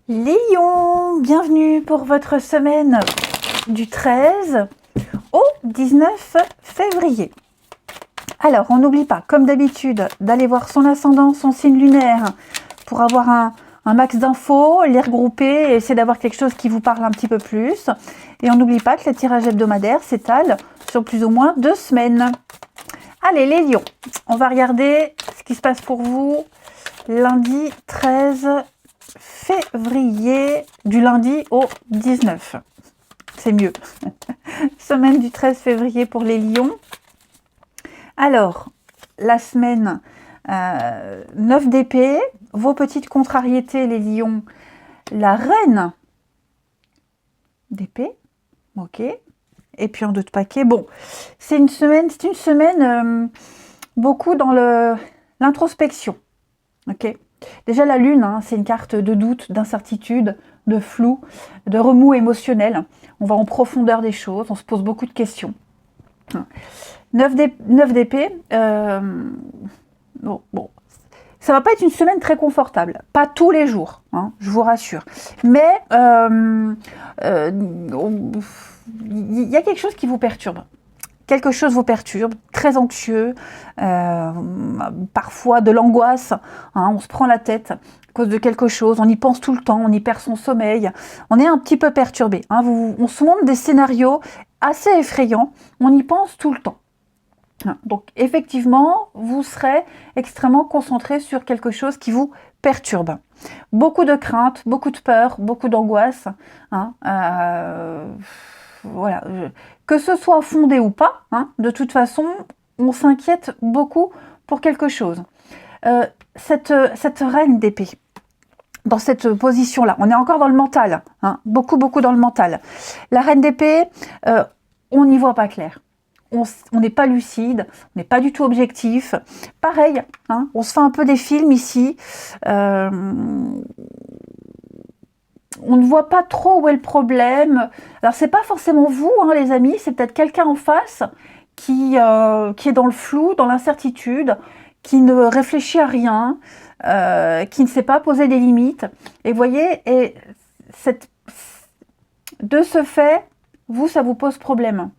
Les lions, bienvenue pour votre semaine du 13 au 19 février. Alors, on n'oublie pas, comme d'habitude, d'aller voir son ascendant, son signe lunaire, pour avoir un max d'infos, les regrouper et essayer d'avoir quelque chose qui vous parle un petit peu plus. Et on n'oublie pas que le tirage hebdomadaire s'étale sur plus ou moins 2 semaines. Allez, les lions, on va regarder ce qui se passe pour vous lundi 13 février, du lundi au 19. C'est mieux. Semaine du 13 février pour les lions. Alors, la semaine 9 d'épée, vos petites contrariétés, les lions, la reine d'épée, ok, et puis en d'autres paquets. Bon, c'est une semaine beaucoup dans l'introspection, ok. Déjà la lune, hein, c'est une carte de doute, d'incertitude, de flou, de remous émotionnel. On va en profondeur des choses, on se pose beaucoup de questions. 9 d'épée, bon, ça va pas être une semaine très confortable, pas tous les jours, hein, je vous rassure. Mais il y a quelque chose qui vous perturbe. Quelque chose vous perturbe, très anxieux, parfois de l'angoisse, hein, on se prend la tête à cause de quelque chose, on y pense tout le temps, on y perd son sommeil, on est un petit peu perturbé. Hein, on se montre des scénarios assez effrayants, on y pense tout le temps. Donc effectivement, vous serez extrêmement concentré sur quelque chose qui vous perturbe. Beaucoup de crainte, beaucoup de peur, beaucoup d'angoisse. Hein, voilà. Que ce soit fondé ou pas, hein, de toute façon, on s'inquiète beaucoup pour quelque chose. Cette reine d'épée, dans cette position-là, on est encore dans le mental, hein, beaucoup dans le mental. La reine d'épée, on n'y voit pas clair. On n'est pas lucide, on n'est pas du tout objectif. Pareil, hein, on se fait un peu des films ici. On ne voit pas trop où est le problème. Alors, c'est pas forcément vous, hein, les amis, c'est peut-être quelqu'un en face qui est dans le flou, dans l'incertitude, qui ne réfléchit à rien, qui ne sait pas poser des limites. Et vous voyez, de ce fait, vous, ça vous pose problème.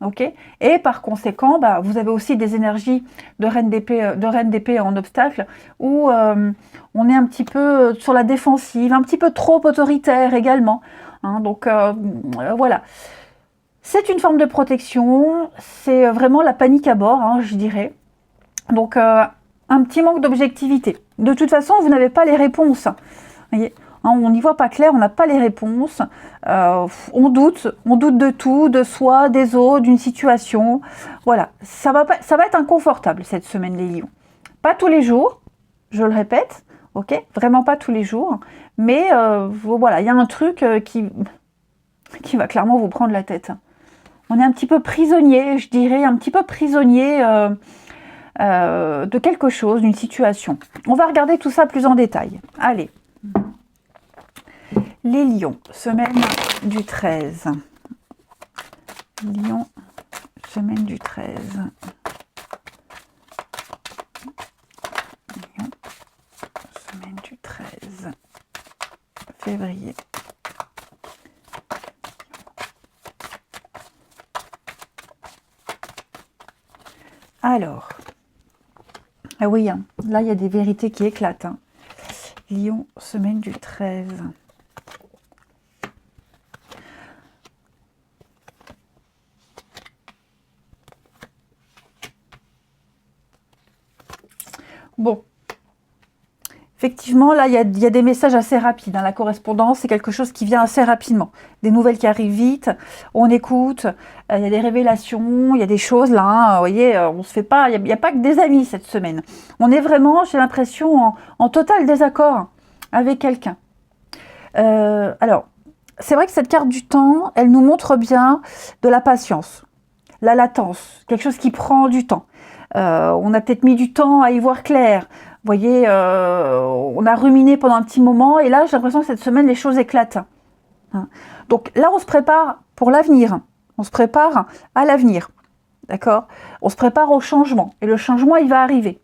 Okay, et par conséquent, bah, vous avez aussi des énergies de reine d'épée en obstacle, où on est un petit peu sur la défensive, un petit peu trop autoritaire également. Hein, donc voilà. C'est une forme de protection, c'est vraiment la panique à bord, hein, je dirais. Donc un petit manque d'objectivité. De toute façon, vous n'avez pas les réponses. Voyez, on n'y voit pas clair, on n'a pas les réponses, on doute de tout, de soi, des autres, d'une situation. Voilà, ça va être inconfortable cette semaine, les lions. Pas tous les jours, je le répète, ok, vraiment pas tous les jours, mais voilà, il y a un truc qui va clairement vous prendre la tête. On est un petit peu prisonnier, je dirais, un petit peu prisonnier de quelque chose, d'une situation. On va regarder tout ça plus en détail. Allez. Les lions, semaine du 13. Lion, semaine du 13. Lion, semaine du 13 février. Alors, ah oui, hein, là il y a des vérités qui éclatent. Hein. Lion, semaine du 13. Bon, effectivement, là, il y a des messages assez rapides. Hein. La correspondance, c'est quelque chose qui vient assez rapidement. Des nouvelles qui arrivent vite, on écoute, il y a des révélations, il y a des choses là. Hein, vous voyez, on se fait pas, il n'y a pas que des amis cette semaine. On est vraiment, j'ai l'impression, en total désaccord avec quelqu'un. Alors, c'est vrai que cette carte du temps, elle nous montre bien de la patience, la latence, quelque chose qui prend du temps. On a peut-être mis du temps à y voir clair. Vous voyez, on a ruminé pendant un petit moment et là, j'ai l'impression que cette semaine, les choses éclatent. Hein. Donc là, on se prépare pour l'avenir. On se prépare à l'avenir. D'accord ? On se prépare au changement. Et le changement, il va arriver.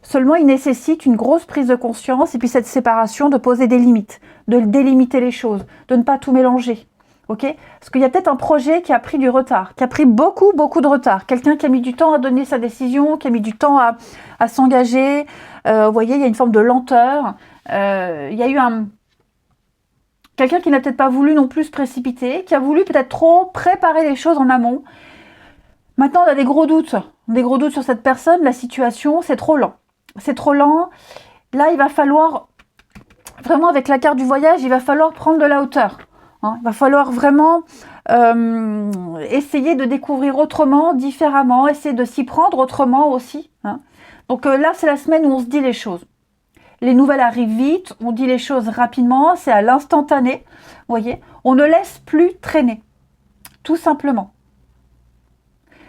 Seulement, il nécessite une grosse prise de conscience et puis cette séparation, de poser des limites, de délimiter les choses, de ne pas tout mélanger. Ok? Parce qu'il y a peut-être un projet qui a pris du retard, qui a pris beaucoup de retard. Quelqu'un qui a mis du temps à donner sa décision, qui a mis du temps à s'engager. Vous voyez, il y a une forme de lenteur. Il y a eu quelqu'un qui n'a peut-être pas voulu non plus se précipiter, qui a voulu peut-être trop préparer les choses en amont. Maintenant, on a des gros doutes sur cette personne, la situation, c'est trop lent. C'est trop lent. Là, il va falloir, vraiment avec la carte du voyage, il va falloir prendre de la hauteur. Hein. Il va falloir vraiment essayer de découvrir autrement, différemment, essayer de s'y prendre autrement aussi. Hein. Donc là, c'est la semaine où on se dit les choses. Les nouvelles arrivent vite, on dit les choses rapidement, c'est à l'instantané. Vous voyez, on ne laisse plus traîner, tout simplement.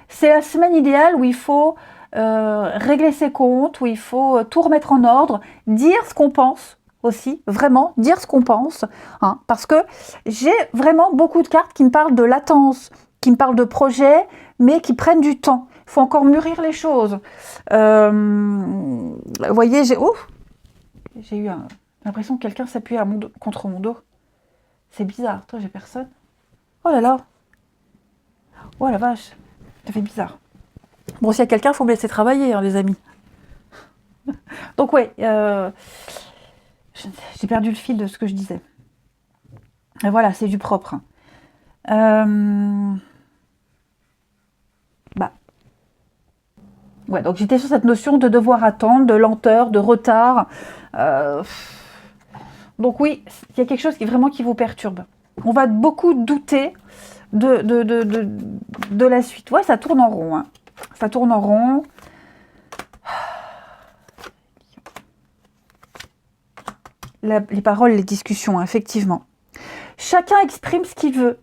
C'est la semaine idéale où il faut régler ses comptes, où il faut tout remettre en ordre, dire ce qu'on pense aussi, vraiment dire ce qu'on pense, hein, parce que j'ai vraiment beaucoup de cartes qui me parlent de latence, qui me parlent de projets, mais qui prennent du temps. Il faut encore mûrir les choses. Vous voyez, j'ai eu l'impression que quelqu'un s'appuyait contre mon dos. C'est bizarre. Toi, j'ai personne. Oh là là. Oh la vache. Ça fait bizarre. Bon, s'il y a quelqu'un, il faut me laisser travailler, hein, les amis. Donc, ouais. J'ai perdu le fil de ce que je disais. Et voilà, c'est du propre. Ouais, donc j'étais sur cette notion de devoir attendre, de lenteur, de retard. Donc oui, il y a quelque chose qui vous perturbe. On va beaucoup douter de la suite. Ouais, ça tourne en rond. Hein. Ça tourne en rond. Les paroles, les discussions, hein, effectivement. Chacun exprime ce qu'il veut.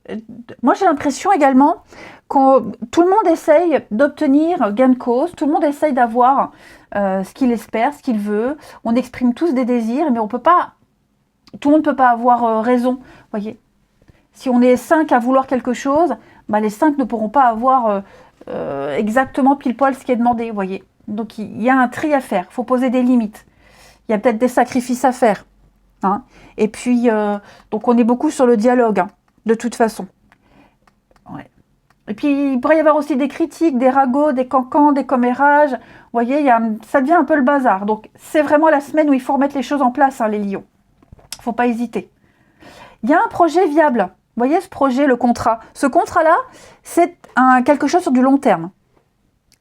Moi, j'ai l'impression également que tout le monde essaye d'obtenir gain de cause, tout le monde essaye d'avoir ce qu'il espère, ce qu'il veut. On exprime tous des désirs, mais on peut pas. Tout le monde ne peut pas avoir raison. Voyez, si on est 5 à vouloir quelque chose, bah, les 5 ne pourront pas avoir exactement pile poil ce qui est demandé. Voyez, donc il y a un tri à faire. Il faut poser des limites. Il y a peut-être des sacrifices à faire. Hein. Et puis, donc on est beaucoup sur le dialogue, hein, de toute façon. Ouais. Et puis, il pourrait y avoir aussi des critiques, des ragots, des cancans, des commérages. Vous voyez, ça devient un peu le bazar. Donc, c'est vraiment la semaine où il faut remettre les choses en place, hein, les lions. Il ne faut pas hésiter. Il y a un projet viable. Vous voyez, ce projet, le contrat. Ce contrat-là, c'est quelque chose sur du long terme.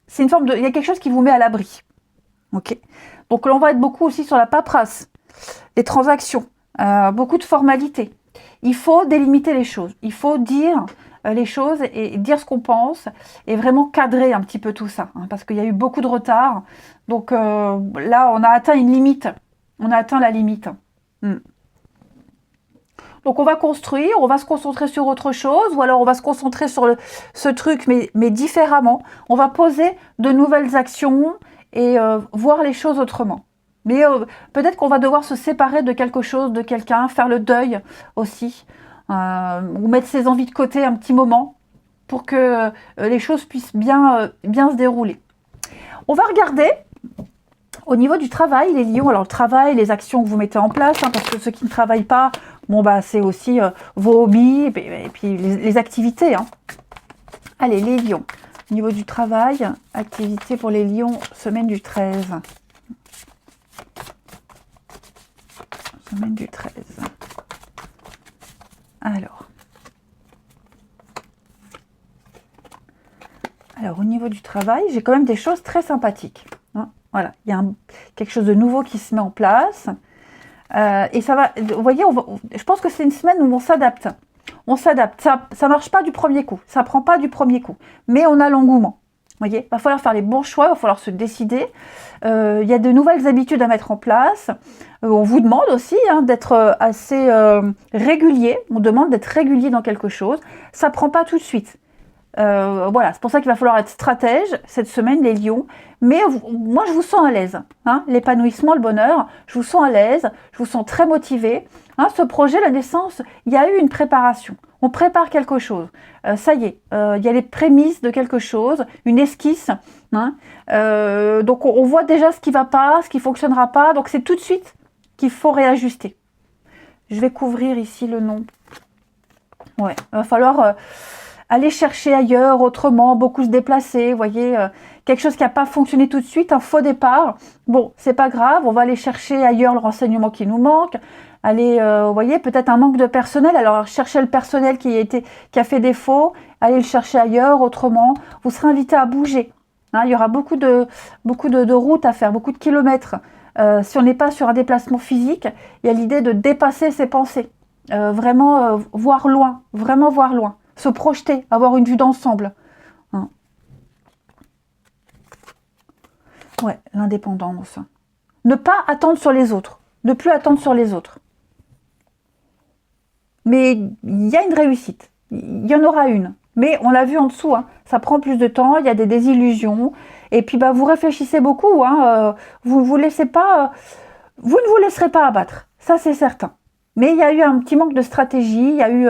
C'est une forme de... Il y a quelque chose qui vous met à l'abri. Ok. Donc, là, on va être beaucoup aussi sur la paperasse. Les transactions, beaucoup de formalités. Il faut délimiter les choses. Il faut dire les choses et dire ce qu'on pense et vraiment cadrer un petit peu tout ça. Hein, parce qu'il y a eu beaucoup de retard. Donc là, on a atteint une limite. On a atteint la limite. Donc on va construire, on va se concentrer sur autre chose ou alors on va se concentrer sur ce truc mais différemment. On va poser de nouvelles actions et voir les choses autrement. Mais peut-être qu'on va devoir se séparer de quelque chose, de quelqu'un, faire le deuil aussi, ou mettre ses envies de côté un petit moment pour que les choses puissent bien se dérouler. On va regarder au niveau du travail, les lions. Alors le travail, les actions que vous mettez en place, hein, parce que ceux qui ne travaillent pas, bon bah c'est aussi vos hobbies et puis les activités. Hein. Allez, les lions. Au niveau du travail, activité pour les lions, semaine du 13. Semaine du 13. Alors, au niveau du travail, j'ai quand même des choses très sympathiques. Hein, voilà, il y a quelque chose de nouveau qui se met en place. Et ça va, vous voyez, je pense que c'est une semaine où on s'adapte. On s'adapte. Ça ne marche pas du premier coup. Ça ne prend pas du premier coup. Mais on a l'engouement. Vous voyez, il va falloir faire les bons choix, il va falloir se décider. Il y a de nouvelles habitudes à mettre en place. On vous demande aussi hein, d'être assez régulier. On demande d'être régulier dans quelque chose. Ça ne prend pas tout de suite. Voilà, c'est pour ça qu'il va falloir être stratège cette semaine, les lions. Mais moi, je vous sens à l'aise. Hein, l'épanouissement, le bonheur, je vous sens à l'aise. Je vous sens très motivé. Hein, ce projet, la naissance, il y a eu une préparation. On prépare quelque chose. Ça y est, il y a les prémices de quelque chose, une esquisse. Hein. Donc on voit déjà ce qui ne va pas, ce qui ne fonctionnera pas. Donc c'est tout de suite qu'il faut réajuster. Je vais couvrir ici le nom. Ouais, il va falloir aller chercher ailleurs, autrement, beaucoup se déplacer. Vous voyez, quelque chose qui n'a pas fonctionné tout de suite, un faux départ. Bon, c'est pas grave, on va aller chercher ailleurs le renseignement qui nous manque. Aller, vous voyez, peut-être un manque de personnel. Alors, chercher le personnel qui a fait défaut, aller le chercher ailleurs, autrement. Vous serez invité à bouger. Hein, il y aura beaucoup de routes à faire, beaucoup de kilomètres. Si on n'est pas sur un déplacement physique, il y a l'idée de dépasser ses pensées. Vraiment voir loin, vraiment voir loin. Se projeter, avoir une vue d'ensemble. Hein. Ouais, l'indépendance. Ne pas attendre sur les autres. Ne plus attendre sur les autres. Mais il y a une réussite. Il y en aura une. Mais on l'a vu en dessous, hein, ça prend plus de temps, il y a des désillusions. Et puis bah, vous réfléchissez beaucoup. Hein, vous ne vous laisserez pas abattre. Ça, c'est certain. Mais il y a eu un petit manque de stratégie. Il y a eu,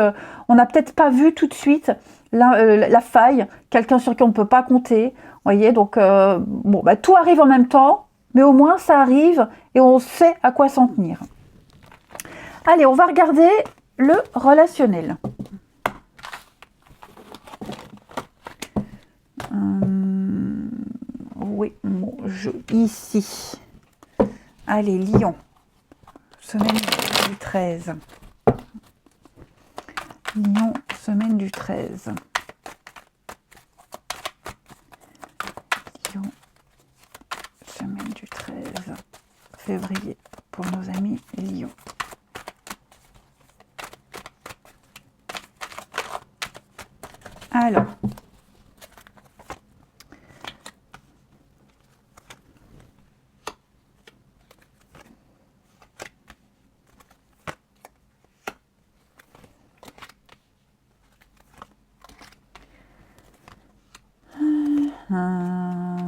on n'a peut-être pas vu tout de suite la faille, quelqu'un sur qui on ne peut pas compter. Voyez, donc bon, bah, tout arrive en même temps, mais au moins ça arrive et on sait à quoi s'en tenir. Allez, on va regarder le relationnel. Oui, mon jeu ici. Allez, Lion. Semaine du 13. Lion, semaine du 13. Lion, semaine du 13 février pour nos amis Lion. Alors,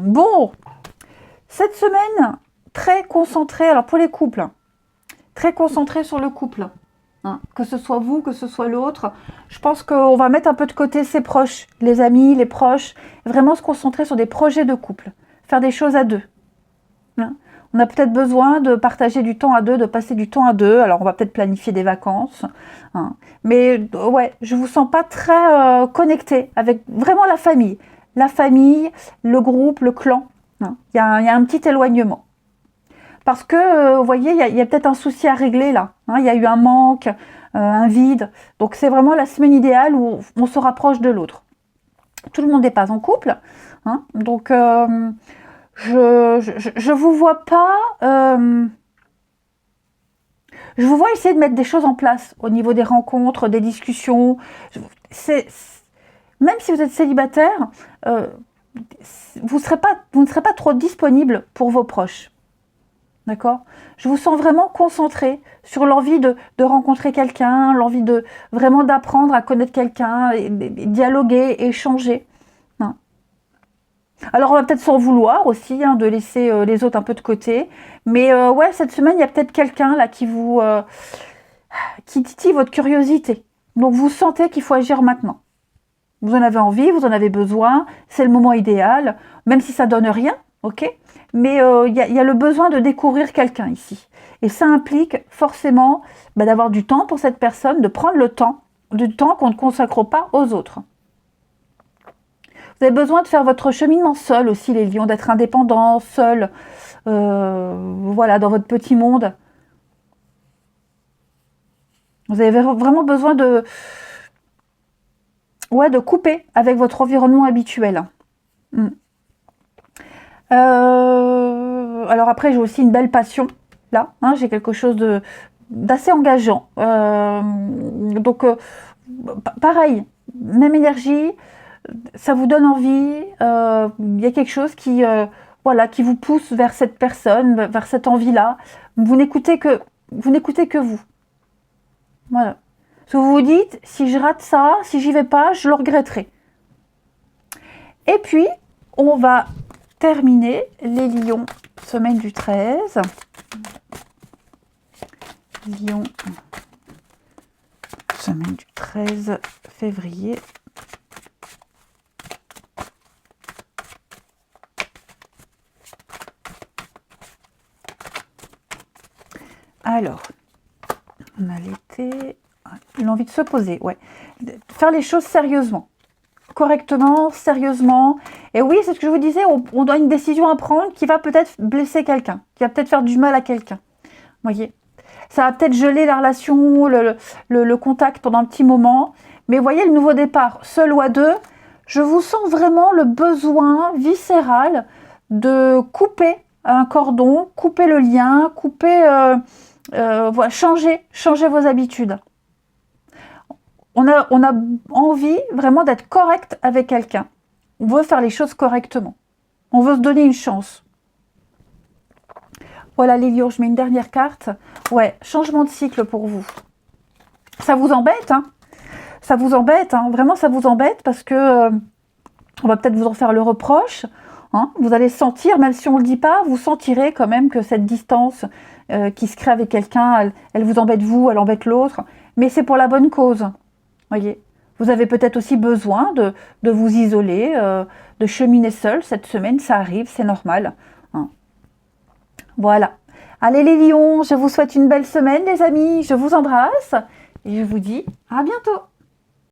bon, cette semaine, très concentrée, alors pour les couples, très concentrée sur le couple. Hein, que ce soit vous, que ce soit l'autre. Je pense qu'on va mettre un peu de côté ses proches, les amis, les proches, vraiment se concentrer sur des projets de couple, faire des choses à deux. Hein. On a peut-être besoin de partager du temps à deux, de passer du temps à deux, alors on va peut-être planifier des vacances. Hein. Mais ouais, je ne vous sens pas très connecté avec vraiment la famille, le groupe, le clan. Hein. Il y a un petit éloignement. Parce que, vous voyez, il y a peut-être un souci à régler là. Hein, il y a eu un manque, un vide. Donc, c'est vraiment la semaine idéale où on se rapproche de l'autre. Tout le monde n'est pas en couple. Hein, donc, je vous vois pas... je vous vois essayer de mettre des choses en place au niveau des rencontres, des discussions. Même si vous êtes célibataire, vous ne serez pas trop disponible pour vos proches. D'accord ? Je vous sens vraiment concentré sur l'envie de rencontrer quelqu'un, l'envie de vraiment d'apprendre à connaître quelqu'un, et dialoguer, échanger. Hein. Alors on va peut-être s'en vouloir aussi, hein, de laisser les autres un peu de côté. Mais ouais, cette semaine, il y a peut-être quelqu'un là qui titille votre curiosité. Donc vous sentez qu'il faut agir maintenant. Vous en avez envie, vous en avez besoin, c'est le moment idéal, même si ça donne rien, ok ? Mais il y a le besoin de découvrir quelqu'un ici. Et ça implique forcément d'avoir du temps pour cette personne, de prendre du temps qu'on ne consacre pas aux autres. Vous avez besoin de faire votre cheminement seul aussi, les lions, d'être indépendant, seul, voilà, dans votre petit monde. Vous avez vraiment besoin de couper avec votre environnement habituel. Alors après, j'ai aussi une belle passion, là. Hein, j'ai quelque chose d'assez engageant. Donc, pareil, même énergie, ça vous donne envie. Il y a quelque chose qui vous pousse vers cette personne, vers cette envie-là. Vous n'écoutez que vous. Voilà. Parce que vous vous dites, si je rate ça, si j'y vais pas, je le regretterai. Et puis, on va terminer les lions, semaine du 13. Lion, Semaine du 13 février. Alors, on a l'été, l'envie de se poser, ouais. Faire les choses sérieusement, correctement, sérieusement. Et oui, c'est ce que je vous disais, on doit une décision à prendre qui va peut-être blesser quelqu'un, qui va peut-être faire du mal à quelqu'un. Voyez, ça va peut-être geler la relation, le contact pendant un petit moment. Mais voyez, le nouveau départ, seul ou à deux, je vous sens vraiment le besoin viscéral de couper un cordon, couper le lien, couper... voilà, changez vos habitudes. On a envie vraiment d'être correct avec quelqu'un. On veut faire les choses correctement. On veut se donner une chance. Voilà les lions, je mets une dernière carte. Ouais, changement de cycle pour vous. Ça vous embête, hein? Ça vous embête, hein? Vraiment ça vous embête parce que on va peut-être vous en faire le reproche. Hein, vous allez sentir, même si on ne le dit pas, vous sentirez quand même que cette distance qui se crée avec quelqu'un, elle vous embête vous, elle embête l'autre. Mais c'est pour la bonne cause. Voyez, vous avez peut-être aussi besoin de vous isoler, de cheminer seul cette semaine. Ça arrive, c'est normal. Hein. Voilà. Allez les lions, je vous souhaite une belle semaine les amis. Je vous embrasse et je vous dis à bientôt.